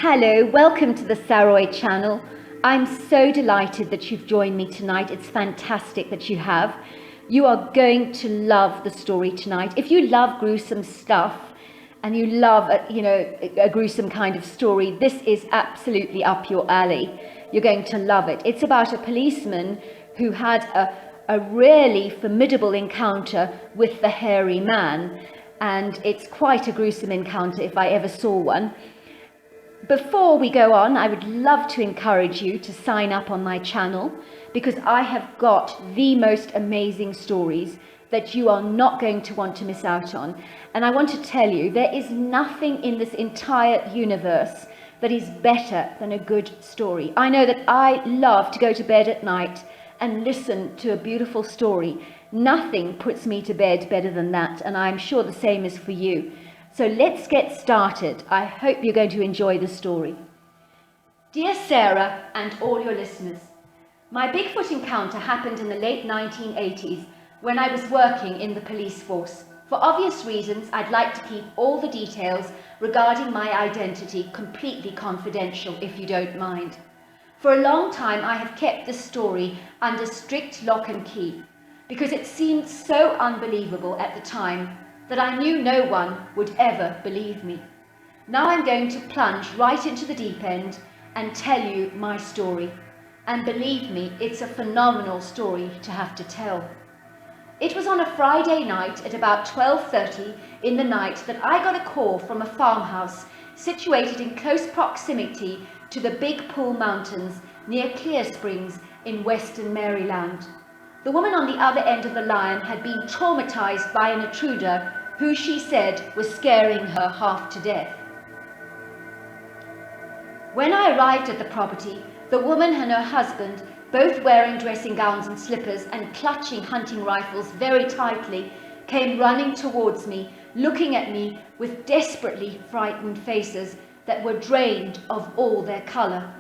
Hello, welcome to the Saroy channel. I'm so delighted that you've joined me tonight. It's fantastic that you have. You are going to love the story tonight. If you love gruesome stuff and you love a gruesome kind of story, this is absolutely up your alley. You're going to love it. It's about a policeman who had a really formidable encounter with the hairy man, and it's quite a gruesome encounter if I ever saw one. Before we go on, I would love to encourage you to sign up on my channel, because I have got the most amazing stories that you are not going to want to miss out on. And I want to tell you, there is nothing in this entire universe that is better than a good story. I know that I love to go to bed at night and listen to a beautiful story. Nothing puts me to bed better than that, and I'm sure the same is for you. So let's get started. I hope you're going to enjoy the story. Dear Sarah and all your listeners, my Bigfoot encounter happened in the late 1980s when I was working in the police force. For obvious reasons, I'd like to keep all the details regarding my identity completely confidential, if you don't mind. For a long time, I have kept this story under strict lock and key because it seemed so unbelievable at the time that I knew no one would ever believe me. Now I'm going to plunge right into the deep end and tell you my story. And believe me, it's a phenomenal story to have to tell. It was on a Friday night at about 12:30 in the night that I got a call from a farmhouse situated in close proximity to the Big Pool Mountains near Clear Springs in western Maryland. The woman on the other end of the line had been traumatized by an intruder who she said was scaring her half to death. When I arrived at the property, the woman and her husband, both wearing dressing gowns and slippers and clutching hunting rifles very tightly, came running towards me, looking at me with desperately frightened faces that were drained of all their color.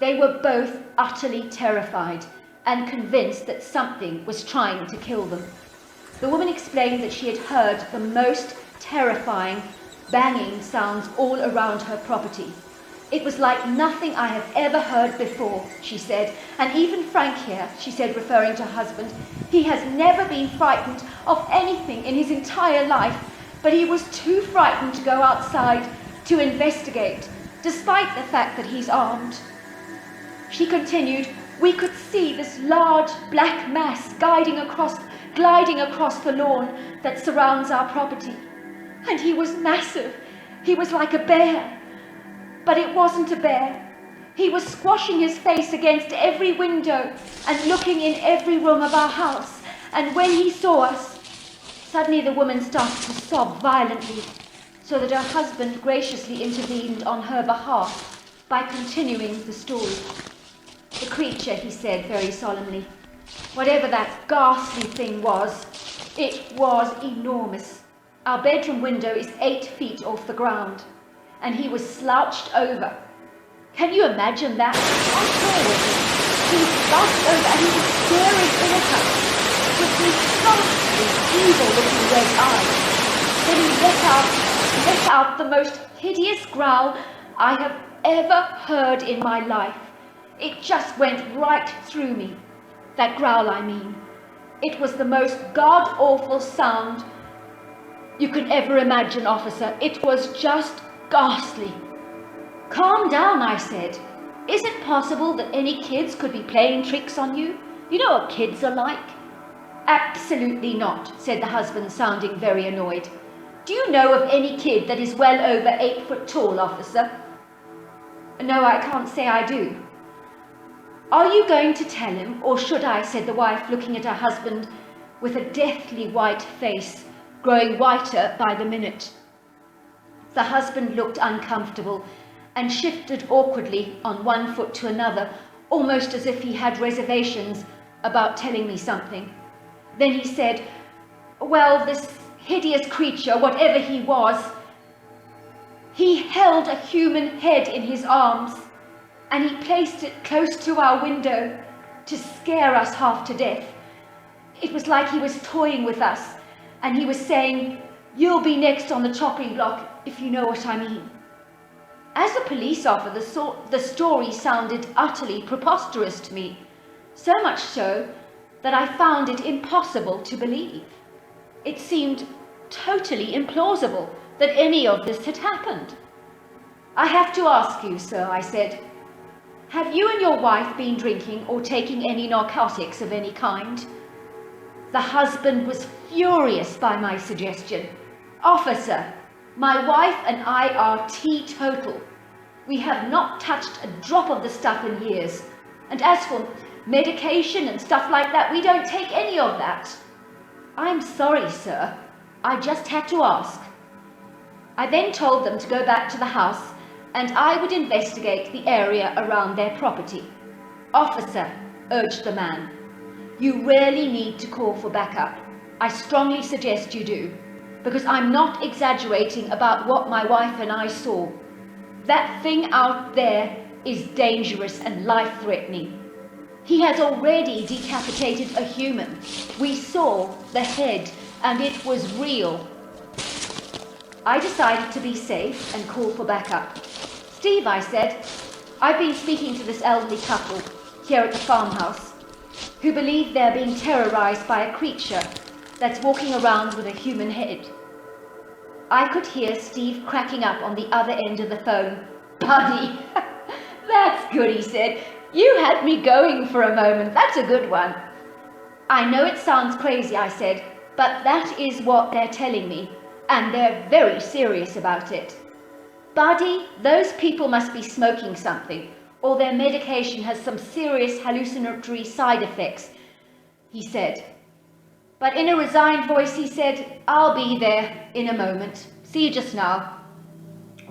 They were both utterly terrified and convinced that something was trying to kill them. The woman explained that she had heard the most terrifying banging sounds all around her property. It was like nothing I have ever heard before, she said, and even Frank here, she said, referring to her husband, he has never been frightened of anything in his entire life, but he was too frightened to go outside to investigate, despite the fact that he's armed. She continued, we could see this large black mass gliding across the lawn that surrounds our property. And he was massive. He was like a bear. But it wasn't a bear. He was squashing his face against every window and looking in every room of our house. And when he saw us, suddenly the woman started to sob violently, so that her husband graciously intervened on her behalf by continuing the story. The creature, he said very solemnly, whatever that ghastly thing was, it was enormous. Our bedroom window is 8 feet off the ground, and he was slouched over. Can you imagine that? How tall was he? He was slouched over and he was staring in at us with these ghastly, evil-looking red eyes. Then he let out the most hideous growl I have ever heard in my life. It just went right through me. That growl, I mean. It was the most god-awful sound you could ever imagine, officer. It was just ghastly. Calm down, I said. Is it possible that any kids could be playing tricks on you? You know what kids are like. Absolutely not, said the husband, sounding very annoyed. Do you know of any kid that is well over 8 foot tall, officer? No, I can't say I do. Are you going to tell him, or should I, said the wife, looking at her husband with a deathly white face, growing whiter by the minute. The husband looked uncomfortable and shifted awkwardly on one foot to another, almost as if he had reservations about telling me something. Then he said, well, this hideous creature, whatever he was, he held a human head in his arms, and he placed it close to our window to scare us half to death. It was like he was toying with us, and he was saying, you'll be next on the chopping block, if you know what I mean. As a police officer, the story sounded utterly preposterous to me, so much so that I found it impossible to believe. It seemed totally implausible that any of this had happened. "I have to ask you, sir," I said, "have you and your wife been drinking or taking any narcotics of any kind?" The husband was furious by my suggestion. "Officer, my wife and I are teetotal. We have not touched a drop of the stuff in years. And as for medication and stuff like that, we don't take any of that." "I'm sorry, sir. I just had to ask." I then told them to go back to the house and I would investigate the area around their property. "Officer," urged the man, "you really need to call for backup. I strongly suggest you do, because I'm not exaggerating about what my wife and I saw. That thing out there is dangerous and life-threatening. He has already decapitated a human. We saw the head and it was real." I decided to be safe and call for backup. "Steve," I said, "I've been speaking to this elderly couple here at the farmhouse who believe they're being terrorized by a creature that's walking around with a human head." I could hear Steve cracking up on the other end of the phone. "Buddy, that's good," he said. "You had me going for a moment. That's a good one." "I know it sounds crazy," I said, "but that is what they're telling me, and they're very serious about it." "Buddy, those people must be smoking something, or their medication has some serious hallucinatory side effects," he said. But in a resigned voice he said, "I'll be there in a moment. See you just now."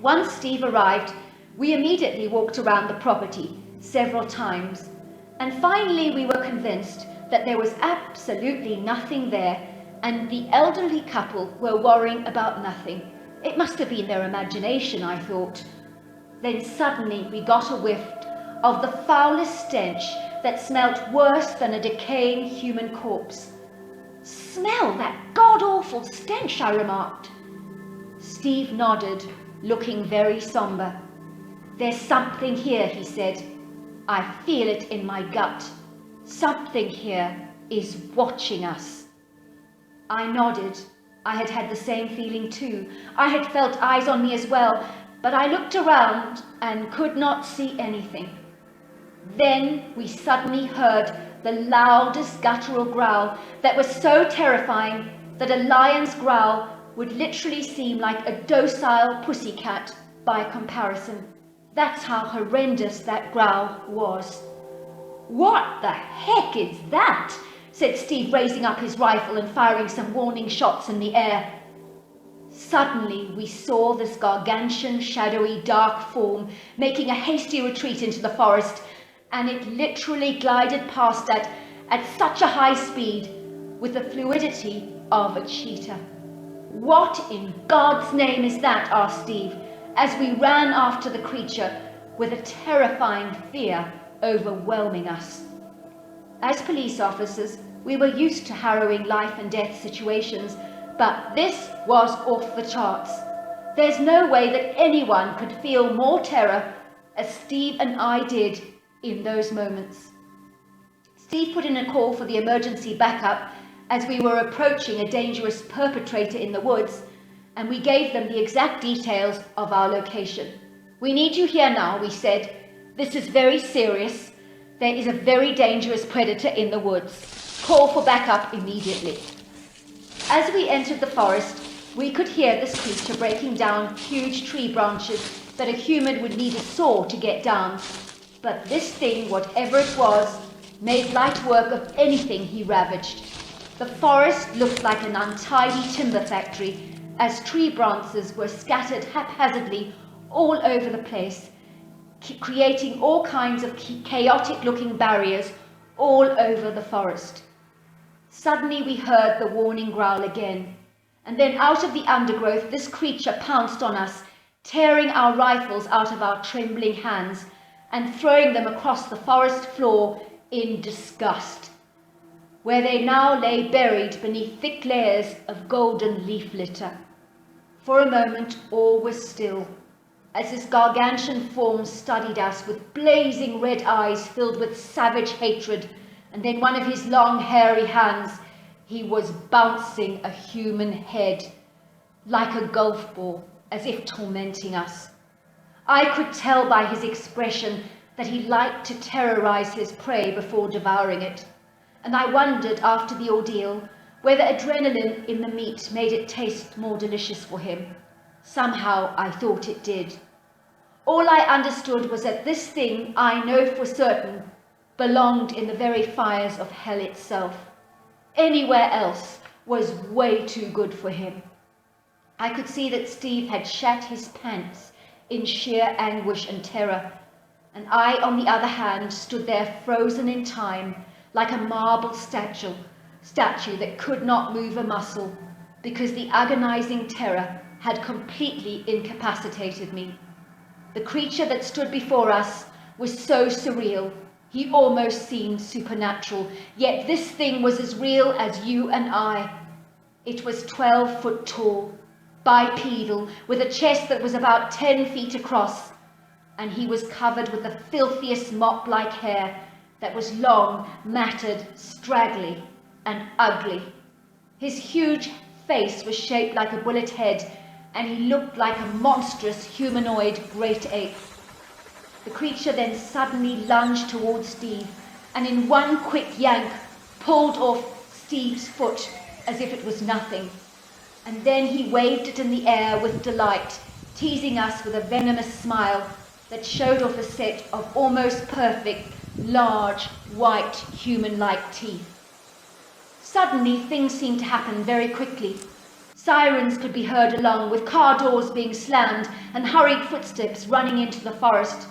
Once Steve arrived, we immediately walked around the property several times, and finally we were convinced that there was absolutely nothing there, and the elderly couple were worrying about nothing. It must have been their imagination, I thought. Then suddenly we got a whiff of the foulest stench that smelt worse than a decaying human corpse. "Smell that god-awful stench," I remarked. Steve nodded, looking very somber. "There's something here," he said. "I feel it in my gut. Something here is watching us." I nodded. I had had the same feeling too. I had felt eyes on me as well, but I looked around and could not see anything. Then we suddenly heard the loudest guttural growl that was so terrifying that a lion's growl would literally seem like a docile pussycat by comparison. That's how horrendous that growl was. "What the heck is that?" said Steve, raising up his rifle and firing some warning shots in the air. Suddenly we saw this gargantuan, shadowy, dark form making a hasty retreat into the forest, and it literally glided past at such a high speed with the fluidity of a cheetah. "What in God's name is that?" asked Steve, as we ran after the creature with a terrifying fear overwhelming us. As police officers, we were used to harrowing life and death situations, but this was off the charts. There's no way that anyone could feel more terror as Steve and I did in those moments. Steve put in a call for the emergency backup as we were approaching a dangerous perpetrator in the woods, and we gave them the exact details of our location. "We need you here now," we said. "This is very serious. There is a very dangerous predator in the woods. Call for backup immediately." As we entered the forest, we could hear this creature breaking down huge tree branches that a human would need a saw to get down. But this thing, whatever it was, made light work of anything he ravaged. The forest looked like an untidy timber factory, as tree branches were scattered haphazardly all over the place, creating all kinds of chaotic-looking barriers all over the forest. Suddenly we heard the warning growl again, and then out of the undergrowth this creature pounced on us, tearing our rifles out of our trembling hands and throwing them across the forest floor in disgust, where they now lay buried beneath thick layers of golden leaf litter. For a moment all was still, as this gargantuan form studied us with blazing red eyes filled with savage hatred, and then one of his long hairy hands, he was bouncing a human head like a golf ball, as if tormenting us. I could tell by his expression that he liked to terrorize his prey before devouring it, and I wondered after the ordeal whether adrenaline in the meat made it taste more delicious for him. Somehow I thought it did. All I understood was that this thing, I know for certain, belonged in the very fires of hell itself. Anywhere else was way too good for him. I could see that Steve had shat his pants in sheer anguish and terror, and I, on the other hand, stood there frozen in time like a marble statue that could not move a muscle, because the agonizing terror had completely incapacitated me. The creature that stood before us was so surreal, he almost seemed supernatural, yet this thing was as real as you and I. It was 12 foot tall, bipedal, with a chest that was about 10 feet across, and he was covered with the filthiest mop-like hair that was long, matted, straggly, and ugly. His huge face was shaped like a bullet head, and he looked like a monstrous humanoid great ape. The creature then suddenly lunged towards Steve, and in one quick yank pulled off Steve's foot as if it was nothing. And then he waved it in the air with delight, teasing us with a venomous smile that showed off a set of almost perfect, large, white, human-like teeth. Suddenly, things seemed to happen very quickly. Sirens could be heard along, with car doors being slammed and hurried footsteps running into the forest.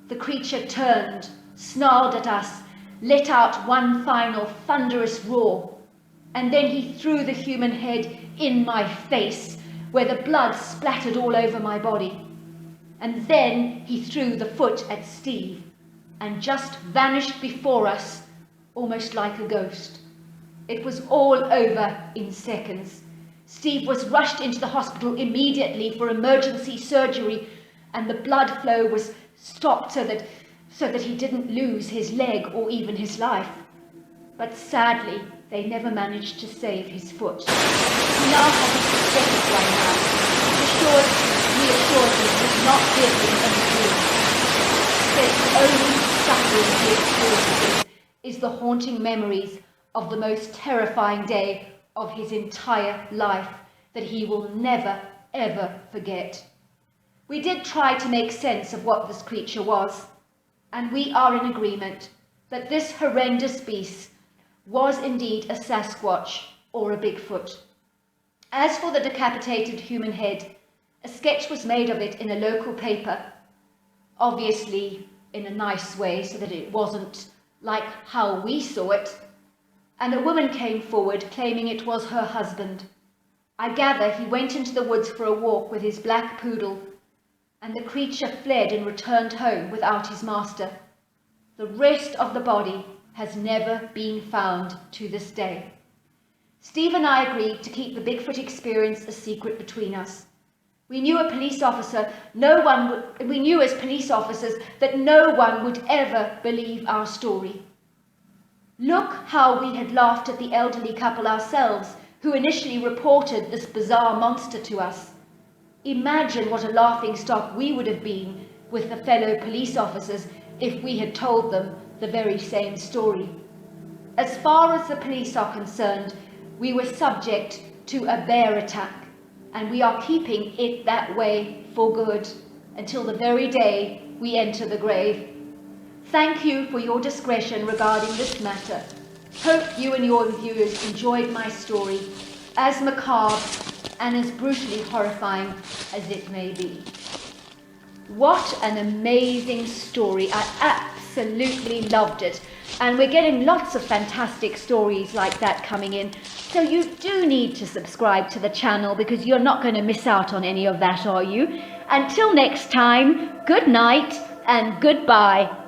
The creature turned, snarled at us, let out one final thunderous roar, and then he threw the human head in my face, where the blood splattered all over my body. And then he threw the foot at Steve, and just vanished before us, almost like a ghost. It was all over in seconds. Steve was rushed into the hospital immediately for emergency surgery, and the blood flow was stopped so that he didn't lose his leg or even his life. But sadly, they never managed to save his foot. He now has a prosthetic right now, reassured him he would not give him any food. Says the only suffering he experiences is the haunting memories of the most terrifying day of his entire life that he will never, ever forget. We did try to make sense of what this creature was, and we are in agreement that this horrendous beast was indeed a Sasquatch or a Bigfoot. As for the decapitated human head, a sketch was made of it in a local paper, obviously in a nice way so that it wasn't like how we saw it, and a woman came forward claiming it was her husband. I gather he went into the woods for a walk with his black poodle, and the creature fled and returned home without his master. The rest of the body has never been found to this day. Steve and I agreed to keep the Bigfoot experience a secret between us. We knew as police officers that no one would ever believe our story. Look how we had laughed at the elderly couple ourselves, who initially reported this bizarre monster to us. Imagine what a laughingstock we would have been with the fellow police officers if we had told them the very same story. As far as the police are concerned, we were subject to a bear attack, and we are keeping it that way for good until the very day we enter the grave. Thank you for your discretion regarding this matter. Hope you and your viewers enjoyed my story, as macabre and as brutally horrifying as it may be. What an amazing story. I absolutely loved it. And we're getting lots of fantastic stories like that coming in. So you do need to subscribe to the channel because you're not going to miss out on any of that, are you? Until next time, good night and goodbye.